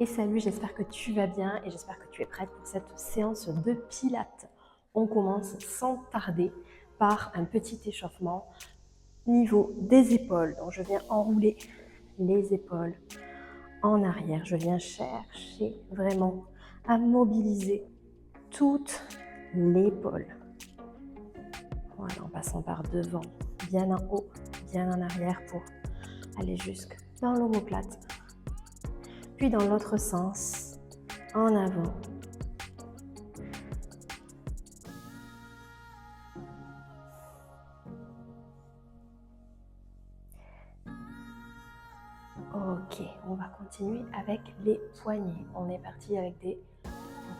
Et salut, j'espère que tu vas bien et j'espère que tu es prête pour cette séance de pilates. On commence sans tarder par un petit échauffement niveau des épaules. Donc je viens enrouler les épaules en arrière. Je viens chercher vraiment à mobiliser toute l'épaule. Voilà, en passant par devant, bien en haut, bien en arrière pour aller jusque dans l'omoplate. Puis dans l'autre sens, en avant. Ok, on va continuer avec les poignets. On est parti avec des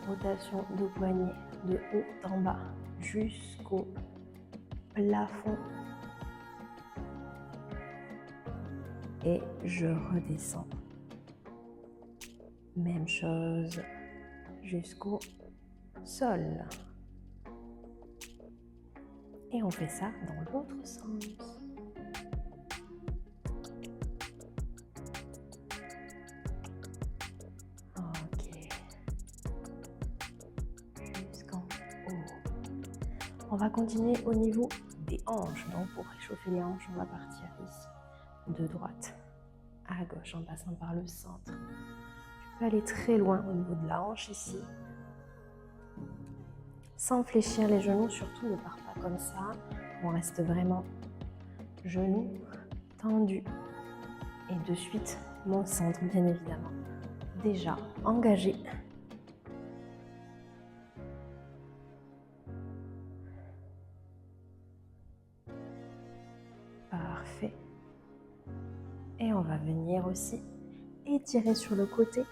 rotations de poignets de haut en bas jusqu'au plafond. Et je redescends. Même chose jusqu'au sol. Et on fait ça dans l'autre sens. Ok. Jusqu'en haut. On va continuer au niveau des hanches. Donc pour réchauffer les hanches, on va partir ici, de droite à gauche en passant par le centre. Tu peux aller très loin au niveau de la hanche ici. Sans fléchir les genoux, surtout ne pars pas comme ça. On reste vraiment genoux tendus. Et de suite, mon centre, bien évidemment. Déjà engagé. Parfait. Et on va venir aussi étirer sur le côté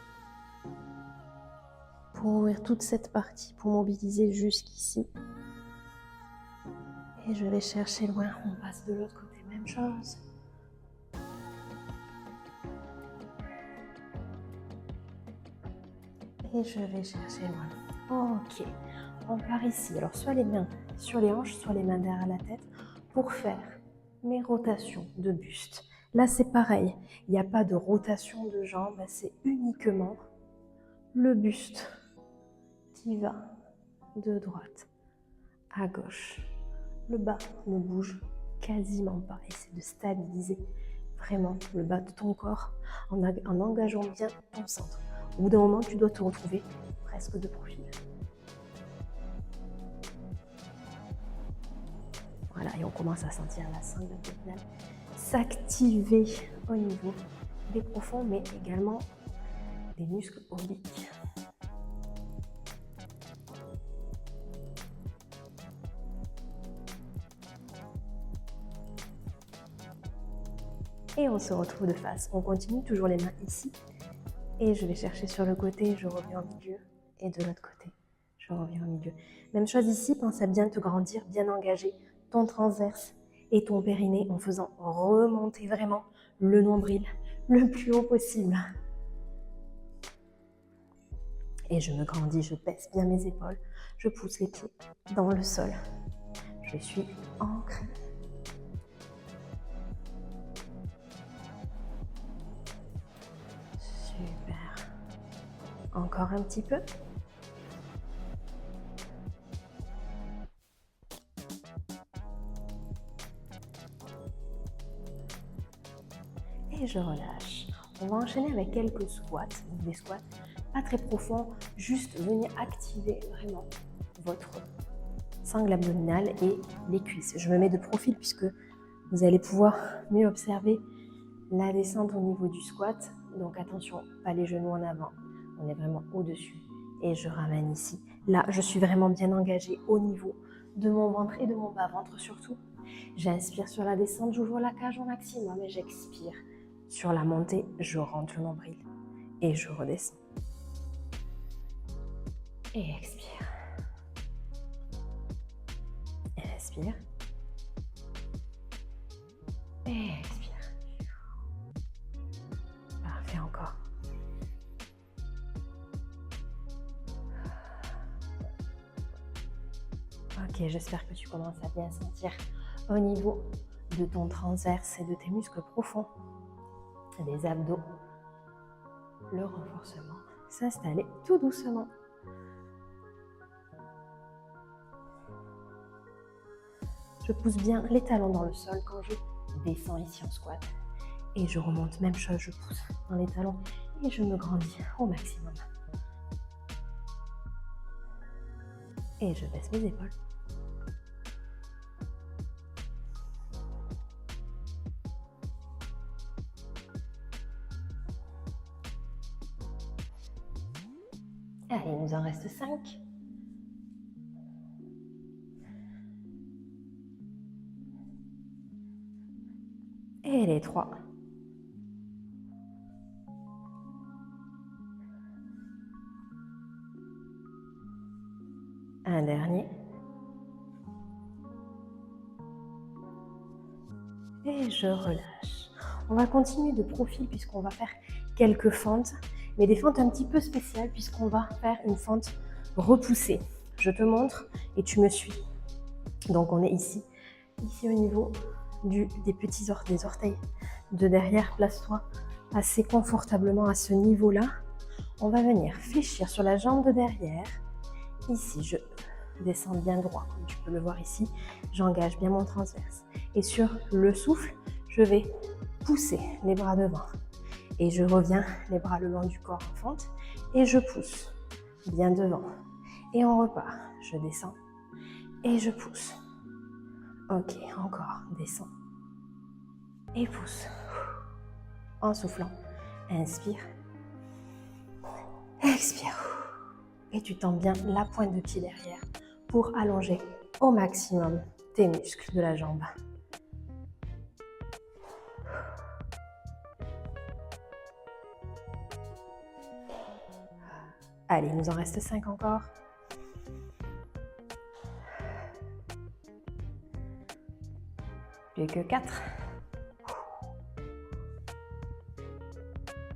pour ouvrir toute cette partie, pour mobiliser jusqu'ici. Et je vais chercher loin, on passe de l'autre côté, même chose. Et je vais chercher loin. Ok, on part ici. Alors soit les mains sur les hanches, soit les mains derrière la tête pour faire mes rotations de buste. Là c'est pareil, il n'y a pas de rotation de jambes, c'est uniquement le buste qui va de droite à gauche. Le bas ne bouge quasiment pas. Essaie de stabiliser vraiment le bas de ton corps en engageant bien ton centre. Au bout d'un moment, tu dois te retrouver presque de profil. Voilà, et on commence à sentir la sangle abdominale s'activer au niveau des profonds, mais également des muscles obliques. Et on se retrouve de face. On continue toujours les mains ici. Et je vais chercher sur le côté, je reviens au milieu. Et de l'autre côté, je reviens au milieu. Même chose ici, pense à bien te grandir, bien engager ton transverse et ton périnée en faisant remonter vraiment le nombril le plus haut possible. Et je me grandis, je baisse bien mes épaules, je pousse les pieds dans le sol. Je suis ancrée. Super. Encore un petit peu. Et je relâche. On va enchaîner avec quelques squats, des squats pas très profonds, juste venir activer vraiment votre sangle abdominale et les cuisses. Je me mets de profil puisque vous allez pouvoir mieux observer la descente au niveau du squat. Donc attention, pas les genoux en avant, on est vraiment au-dessus. Et je ramène ici. Là, je suis vraiment bien engagée au niveau de mon ventre et de mon bas-ventre surtout. J'inspire sur la descente, j'ouvre la cage au maximum et j'expire. Sur la montée, je rentre le nombril et je redescends. Et expire. Inspire. Et expire. Parfait encore. Ok, j'espère que tu commences à bien sentir au niveau de ton transverse et de tes muscles profonds, des abdos, le renforcement s'installer tout doucement. Je pousse bien les talons dans le sol quand je descends ici en squat. Et je remonte, même chose, je pousse dans les talons et je me grandis au maximum. Et je baisse mes épaules. Allez, il nous en reste 5. Et les 3. Un dernier. Et je relâche. On va continuer de profil puisqu'on va faire quelques fentes, mais des fentes un petit peu spéciales puisqu'on va faire une fente repoussée. Je te montre et tu me suis. Donc on est ici au niveau des orteils de derrière. Place-toi assez confortablement à ce niveau-là. On va venir fléchir sur la jambe de derrière. Ici, je descends bien droit, comme tu peux le voir ici. J'engage bien mon transverse. Et sur le souffle, je vais pousser les bras devant. Et je reviens les bras le long du corps en fente. Et je pousse bien devant. Et on repart. Je descends et je pousse. Ok, encore. Descends et pousse. En soufflant. Inspire. Expire. Et tu tends bien la pointe de pied derrière pour allonger au maximum tes muscles de la jambe. Allez, il nous en reste 5 encore. Plus que 4.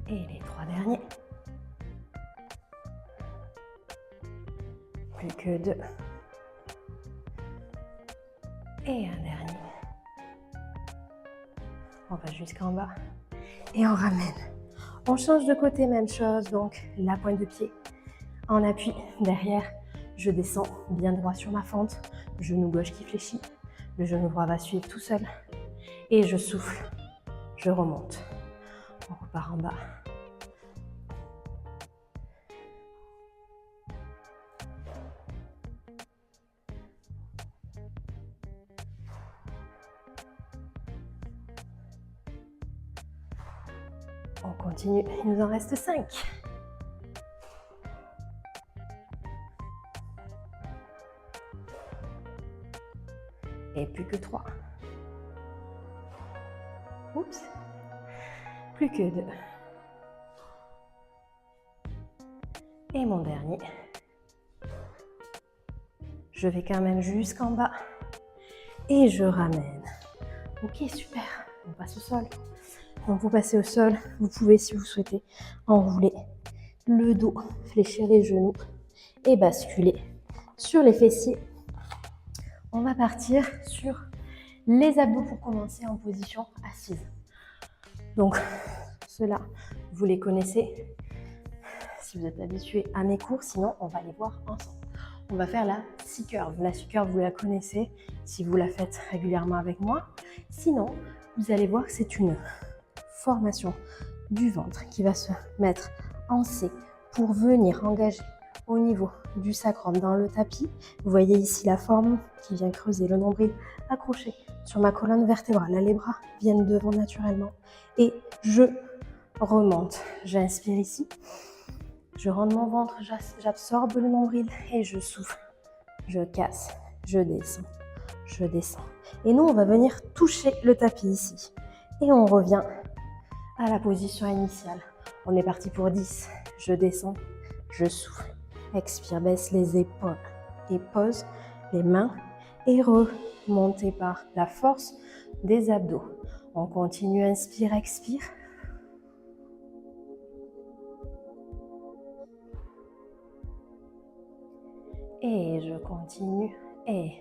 Et les 3 derniers. Plus que 2. Et un dernier. On va jusqu'en bas. Et on ramène. On change de côté, même chose. Donc, la pointe de pied en appui derrière. Je descends bien droit sur ma fente. Genou gauche qui fléchit. Le genou droit va suivre tout seul. Et je souffle. Je remonte. On repart en bas. On continue. Il nous en reste 5. Et plus que 3. Oups. Plus que 2. Et mon dernier. Je vais quand même jusqu'en bas. Et je ramène. Ok, super. On passe au sol. Donc vous passez au sol. Vous pouvez, si vous souhaitez, enrouler le dos, fléchir les genoux et basculer sur les fessiers. On va partir sur les abdos pour commencer en position assise. Donc, ceux-là, vous les connaissez si vous êtes habitué à mes cours, sinon on va les voir ensemble. On va faire la C-curve. La C-curve, vous la connaissez si vous la faites régulièrement avec moi. Sinon, vous allez voir que c'est une formation du ventre qui va se mettre en C pour venir engager au niveau du sacrum dans le tapis. Vous voyez ici la forme qui vient creuser le nombril accroché sur ma colonne vertébrale. Là, les bras viennent devant naturellement et je remonte. J'inspire ici. Je rentre mon ventre, j'absorbe le nombril et je souffle. Je casse, je descends, je descends. Et nous, on va venir toucher le tapis ici. Et on revient à la position initiale. On est parti pour 10. Je descends, je souffle. Expire, baisse les épaules et pose les mains et remontez par la force des abdos. On continue, inspire, expire. Et je continue et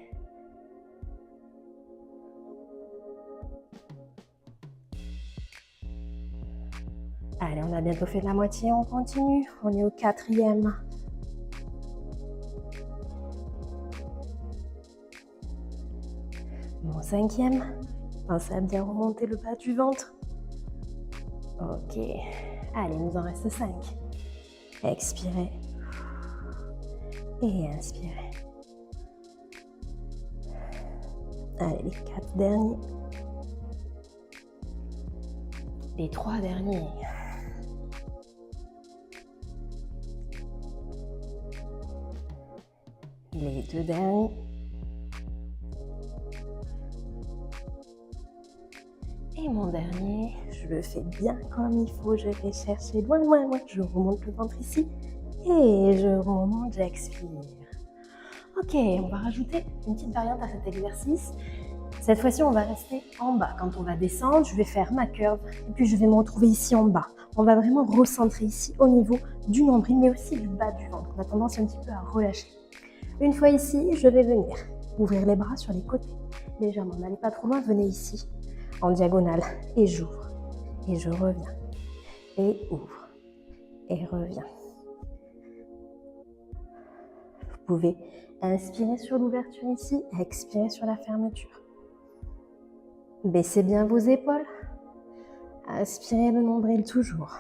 allez, on a bientôt fait la moitié, on continue. On est au 4e. Mon 5e. Pensez à bien remonter le bas du ventre. Ok. Allez, il nous en reste 5. Expirez. Et inspirez. Allez, les 4 derniers. Les 3 derniers. Les 2 derniers. Et mon dernier, je le fais bien comme il faut. Je vais chercher loin, loin, loin. Je remonte le ventre ici. Et je remonte, j'expire. Ok, on va rajouter une petite variante à cet exercice. Cette fois-ci, on va rester en bas. Quand on va descendre, je vais faire ma curve et puis je vais me retrouver ici en bas. On va vraiment recentrer ici au niveau du nombril, mais aussi du bas du ventre. On a tendance un petit peu à relâcher. Une fois ici, je vais venir ouvrir les bras sur les côtés. Légèrement, n'allez pas trop loin, venez ici, en diagonale. Et j'ouvre, et je reviens, et ouvre, et reviens. Vous pouvez inspirer sur l'ouverture ici, expirer sur la fermeture. Baissez bien vos épaules. Aspirez le nombril toujours.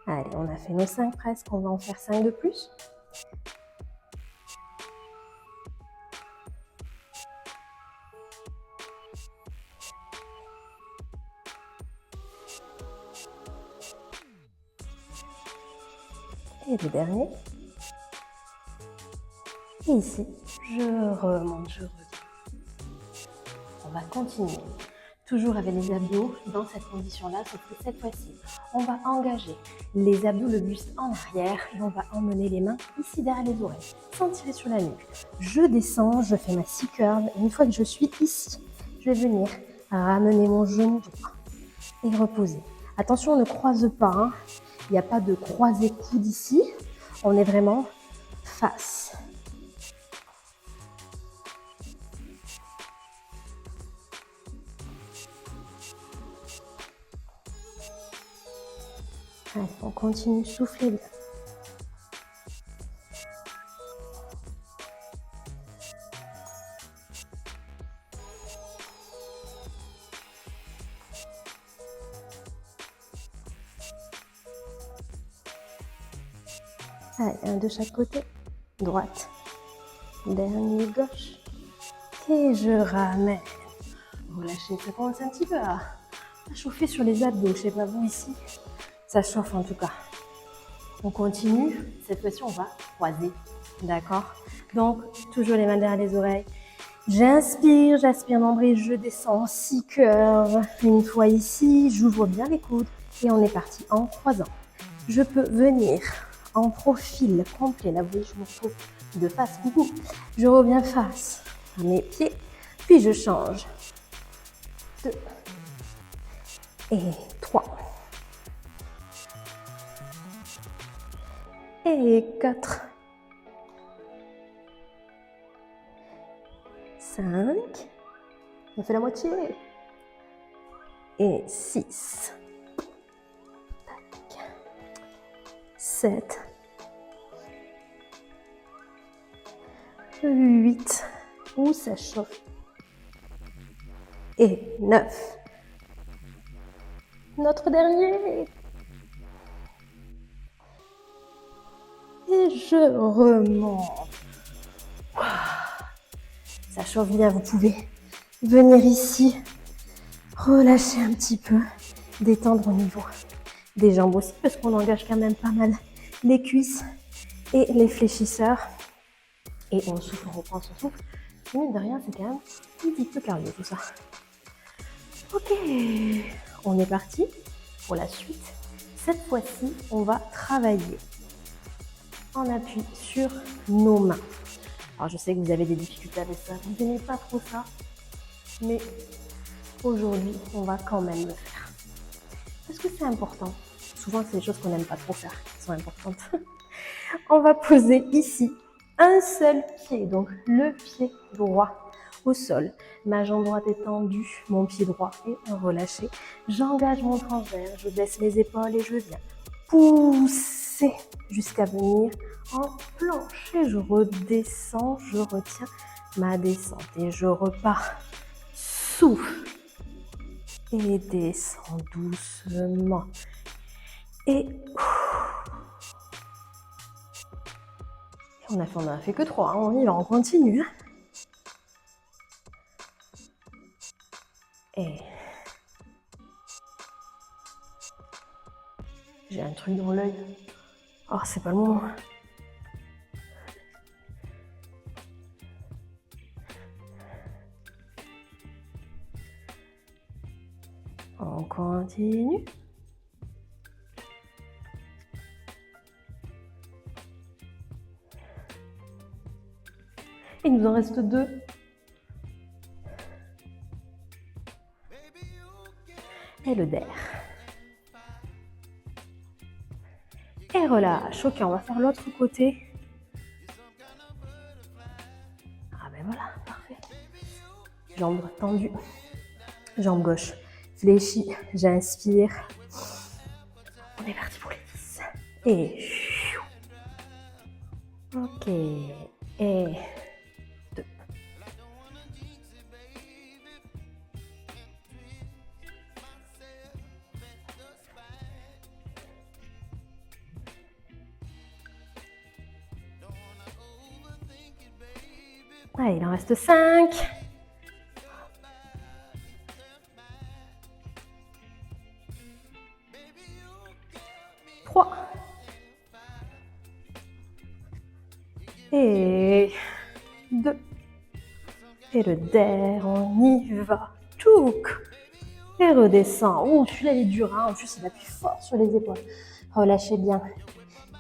Allez, on a fait nos 5 presque, on va en faire 5 de plus. Et le dernier. Et ici, je remonte, je reviens. On va continuer. Toujours avec les abdos dans cette condition-là, sauf que cette fois-ci, on va engager les abdos, le buste en arrière et on va emmener les mains ici derrière les oreilles, sans tirer sur la nuque. Je descends, je fais ma C-curve et une fois que je suis ici, je vais venir ramener mon genou droit et reposer. Attention, on ne croise pas, hein. Il n'y a pas de croisé coude ici, on est vraiment face. Allez, on continue, soufflez bien. Allez, un de chaque côté. Droite. Dernier gauche. Et je ramène. Relâchez, ça commence un petit peu à chauffer sur les abdos. Je sais pas vous ici. Ça chauffe en tout cas. On continue. Cette fois-ci, on va croiser. D'accord? Donc, toujours les mains derrière les oreilles. J'inspire, j'aspire nombril, je descends en C-curve. Une fois ici, j'ouvre bien les coudes. Et on est parti en croisant. Je peux venir en profil complet. Là, vous voyez, je me retrouve de face. Coucou. Je reviens face à mes pieds. Puis je change. 2 et 3. Et 4. 5. On fait la moitié. Et 6. 7. 8. Ouh, ça chauffe. Et 9. Notre dernier. Et je remonte. Ça chauffe bien, vous pouvez venir ici, relâcher un petit peu, détendre au niveau des jambes aussi, parce qu'on engage quand même pas mal les cuisses et les fléchisseurs. Et on souffle, on reprend son souffle. Mine de rien, c'est quand même un petit peu cardio tout ça. Ok, on est parti pour la suite. Cette fois-ci, on va travailler en appui sur nos mains. Alors, je sais que vous avez des difficultés avec ça, vous n'aimez pas trop ça, mais aujourd'hui, on va quand même le faire. Parce que c'est important. Souvent, c'est des choses qu'on n'aime pas trop faire qui sont importantes. On va poser ici un seul pied, donc le pied droit au sol. Ma jambe droite est tendue, mon pied droit est relâché. J'engage mon transverse, je baisse mes épaules et je viens pousser jusqu'à venir en planche. Et je redescends, je retiens ma descente et je repars. Souffle et descends doucement. Et on a fait que 3, on y va, on continue. Et j'ai un truc dans l'œil. Oh, c'est pas le moment. On continue. Il nous en reste 2. Et le der. Et relâche. Ok, on va faire l'autre côté. Ah ben voilà, parfait. Jambe tendue. Jambe gauche fléchie. J'inspire. On est parti pour les 10. Et... Ok. Et... 2. Allez, il en reste 5. Et 2. Et le der, on y va. Tchouk. Et redescend. Ouh, celui-là, il est dur. Hein. En plus, il appuie fort sur les épaules. Relâchez bien.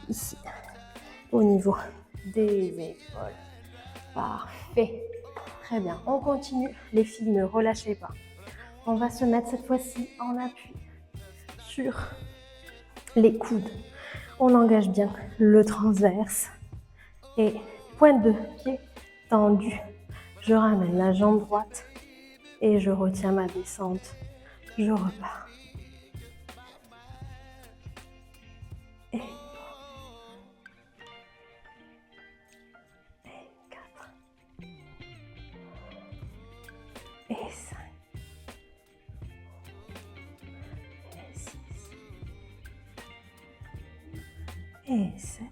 Ici. Au niveau des épaules. Parfait. Très bien. On continue. Les filles, ne relâchez pas. On va se mettre cette fois-ci en appui sur les coudes. On engage bien le transverse. Et pointe de pied tendue. Je ramène la jambe droite et je retiens ma descente. Je repars. Et 3. Et 4. Et 5. Et 6. Et 7.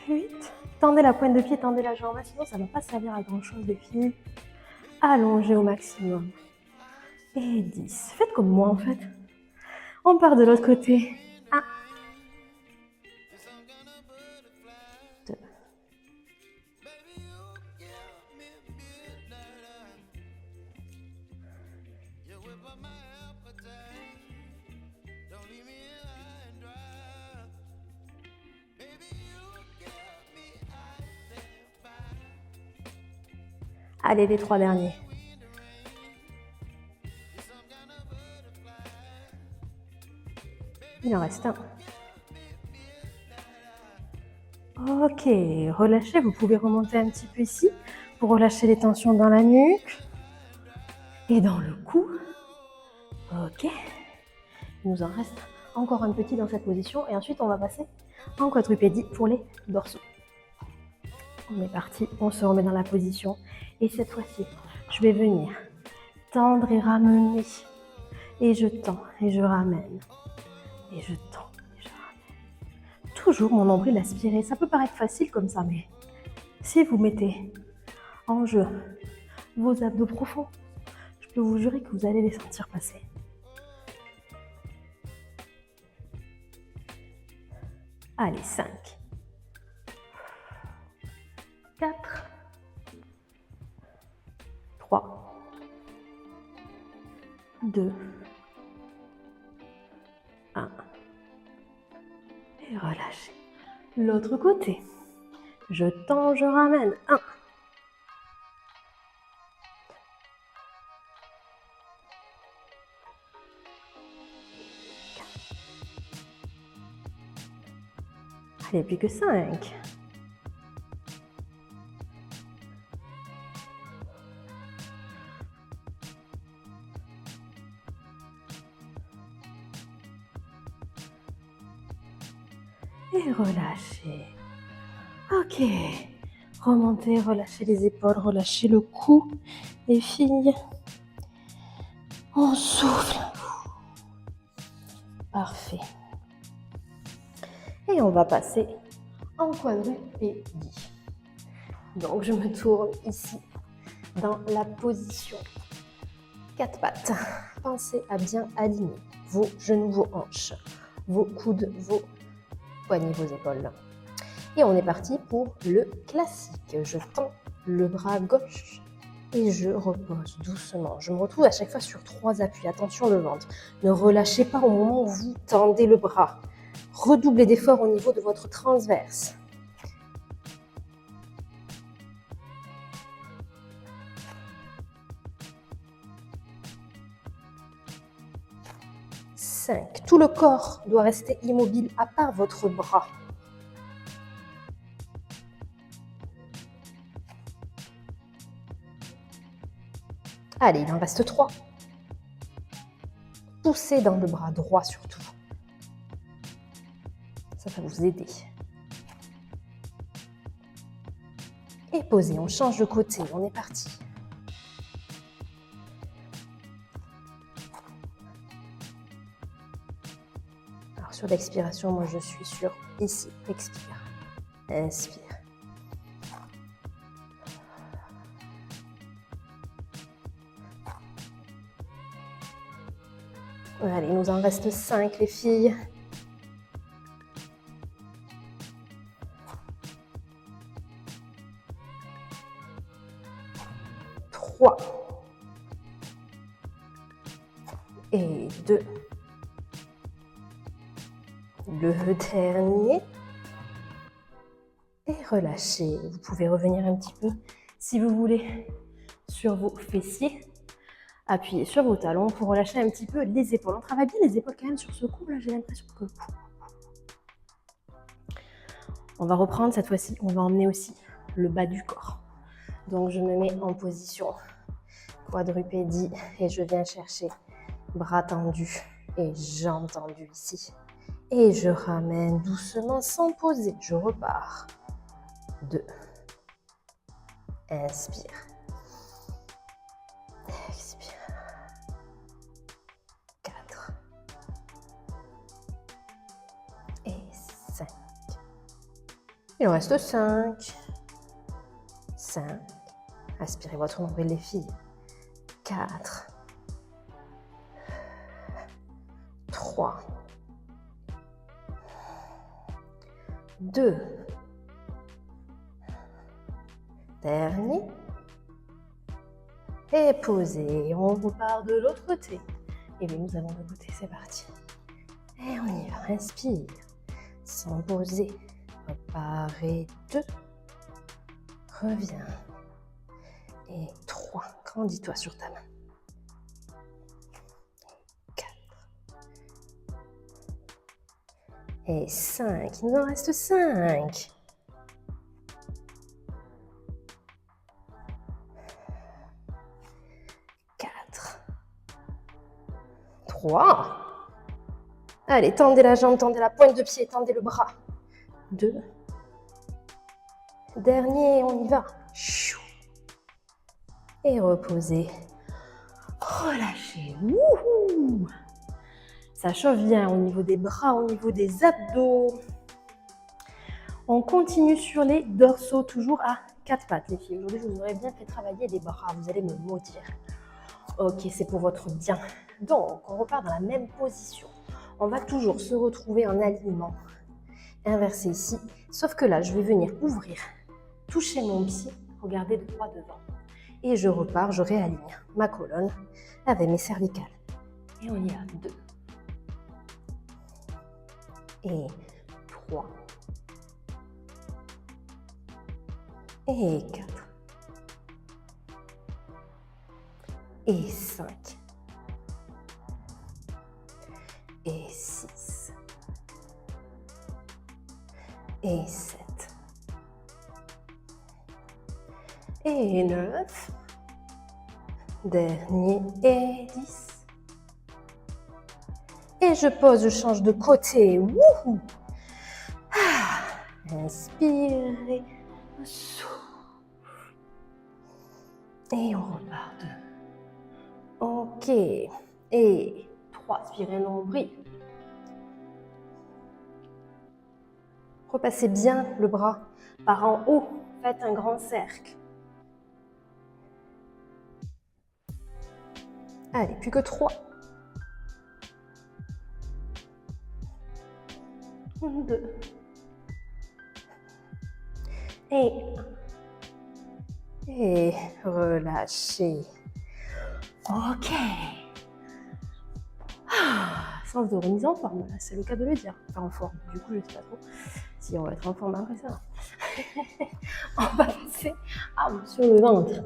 8. Tendez la pointe de pied, tendez la jambe, sinon ça ne va pas servir à grand chose les filles. Allongez au maximum. Et 10. Faites comme moi en fait. On part de l'autre côté. 1. 2. 3. Allez, les 3 derniers. Il en reste 1. Ok, relâchez, vous pouvez remonter un petit peu ici pour relâcher les tensions dans la nuque et dans le cou. Ok, il nous en reste encore un petit dans cette position et ensuite on va passer en quadrupédie pour les dorsaux. On est parti, on se remet dans la position et cette fois-ci, je vais venir tendre et ramener et je tends et je ramène et je tends et je ramène. Toujours mon nombril aspiré, ça peut paraître facile comme ça, mais si vous mettez en jeu vos abdos profonds, je peux vous jurer que vous allez les sentir passer. Allez, 5, 4, 3, 2, 1. Et relâchez. L'autre côté. Je tends, je ramène. 1. Allez, plus que 5. Et relâchez. Ok. Remontez, relâchez les épaules, relâchez le cou. Les filles, on souffle. Parfait. Et on va passer en quadrupédie. Donc, je me tourne ici dans la position 4 pattes. Pensez à bien aligner vos genoux, vos hanches, vos coudes, vos poignets, vos épaules. Et on est parti pour le classique. Je tends le bras gauche et je repose doucement. Je me retrouve à chaque fois sur 3 appuis. Attention le ventre. Ne relâchez pas au moment où vous tendez le bras. Redoublez d'efforts au niveau de votre transverse. Tout le corps doit rester immobile à part votre bras. Allez, il en reste 3. Poussez dans le bras droit surtout. Ça va vous aider. Et posez, on change de côté, on est parti. Alors sur l'expiration, moi je suis sur ici, expire, inspire. Allez, il nous en reste 5 les filles. Et 2. Le dernier. Et relâchez. Vous pouvez revenir un petit peu, si vous voulez, sur vos fessiers. Appuyez sur vos talons pour relâcher un petit peu les épaules. On travaille bien les épaules quand même sur ce coup. Là, j'ai l'impression que... On va reprendre cette fois-ci. On va emmener aussi le bas du corps. Donc, je me mets en position quadrupédie et je viens chercher bras tendus et jambes tendues ici. Et je ramène doucement sans poser. Je repars. 2. Inspire. Expire. 4. Et 5. Il en reste 5. 5. Aspirez votre nombril les filles. 4. 3. 2. Dernier. Et posez. On repart de l'autre côté. Et bien, nous allons le goûter. C'est parti. Et on y va. Inspire. Sans poser. Reparez. 2. Reviens. Et 3. Grandis-toi sur ta main. 4. Et 5. Il nous en reste 5. 4. 3. Allez, tendez la jambe, tendez la pointe de pied, tendez le bras. 2. Dernier, on y va. Et reposez. Relâchez. Wouhou! Ça chauffe bien au niveau des bras, au niveau des abdos. On continue sur les dorsaux, toujours à 4 pattes, les filles. Aujourd'hui, je vous aurais bien fait travailler les bras. Vous allez me maudire. Ok, c'est pour votre bien. Donc, on repart dans la même position. On va toujours se retrouver en alignement inversé ici. Sauf que là, je vais venir ouvrir, toucher mon pied, regarder droit devant. Et je repars, je réaligne ma colonne avec mes cervicales. Et on y a 2. Et 3. Et 4. Et 5. Et 6. et 7. Et 9. Dernier et 10. Et je pose, je change de côté. Wouhou! Inspirez. Souffle. Et on repart. Ok. Et 3. Aspirez nombril. Repassez bien le bras par en haut. Faites un grand cercle. Allez, plus que 3. 2. Et relâchez. Ok. Séance de remise en forme, là, c'est le cas de le dire. Enfin, en forme, du coup, je ne sais pas trop si on va être en forme après ça. On va passer sur le ventre.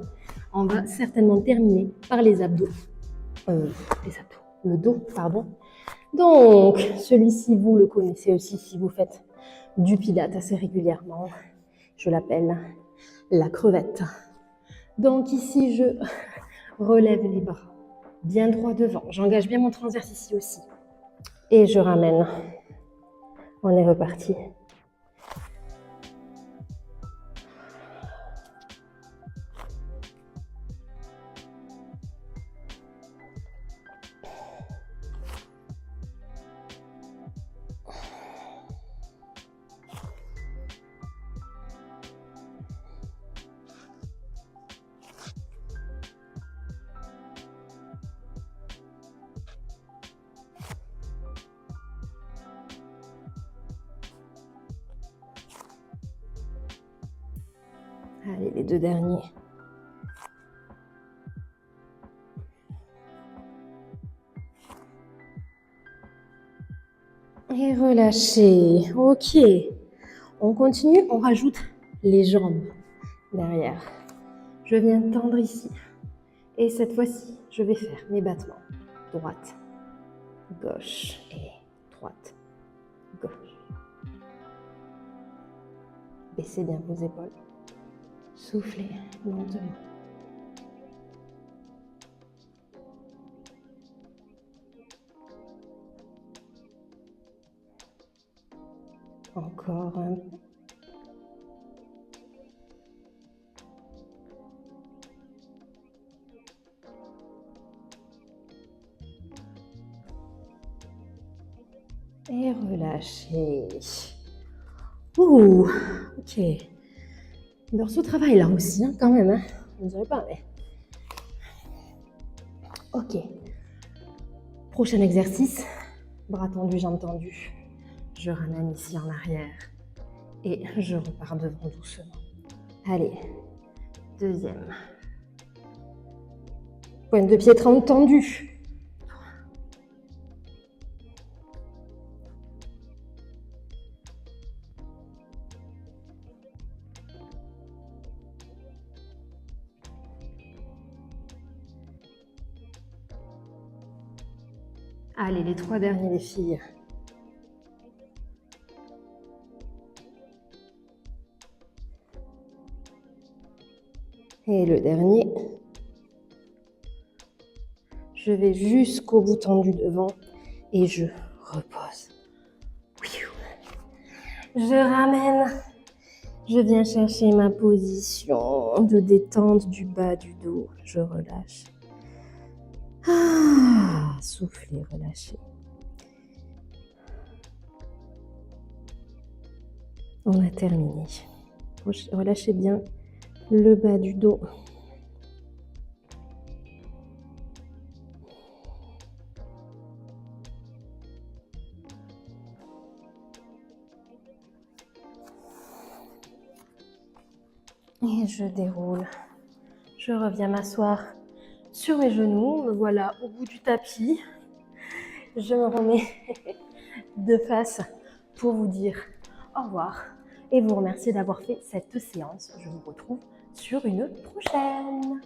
On va certainement terminer par les abdos. Le dos, pardon. Donc, celui-ci, vous le connaissez aussi si vous faites du pilates assez régulièrement. Je l'appelle la crevette. Donc ici, je relève les bras bien droit devant. J'engage bien mon transverse ici aussi. Et je ramène. On est reparti. Allez, les 2 derniers. Et relâchez. Ok. On continue, on rajoute les jambes derrière. Je viens tendre ici. Et cette fois-ci, je vais faire mes battements. Droite, gauche et droite, gauche. Baissez bien vos épaules. Soufflez lentement. Encore un peu. Et relâchez. Ouh, ok. Le dorsaux travaille là aussi, hein, quand même. Hein. Je ne dirais pas, mais... Ok. Prochain exercice. Bras tendus, jambes tendues. Je ramène ici en arrière. Et je repars devant doucement. Allez. Deuxième. Pointe de pied tendue. Allez, les 3 derniers, les filles. Et le dernier. Je vais jusqu'au bout tendu devant et je repose. Je ramène. Je viens chercher ma position de détente du bas du dos. Je relâche. Soufflez, relâchez. On a terminé. Relâchez bien le bas du dos. Et je déroule. Je reviens m'asseoir sur mes genoux. Me voilà au bout du tapis. Je me remets de face pour vous dire au revoir et vous remercier d'avoir fait cette séance. Je vous retrouve sur une prochaine.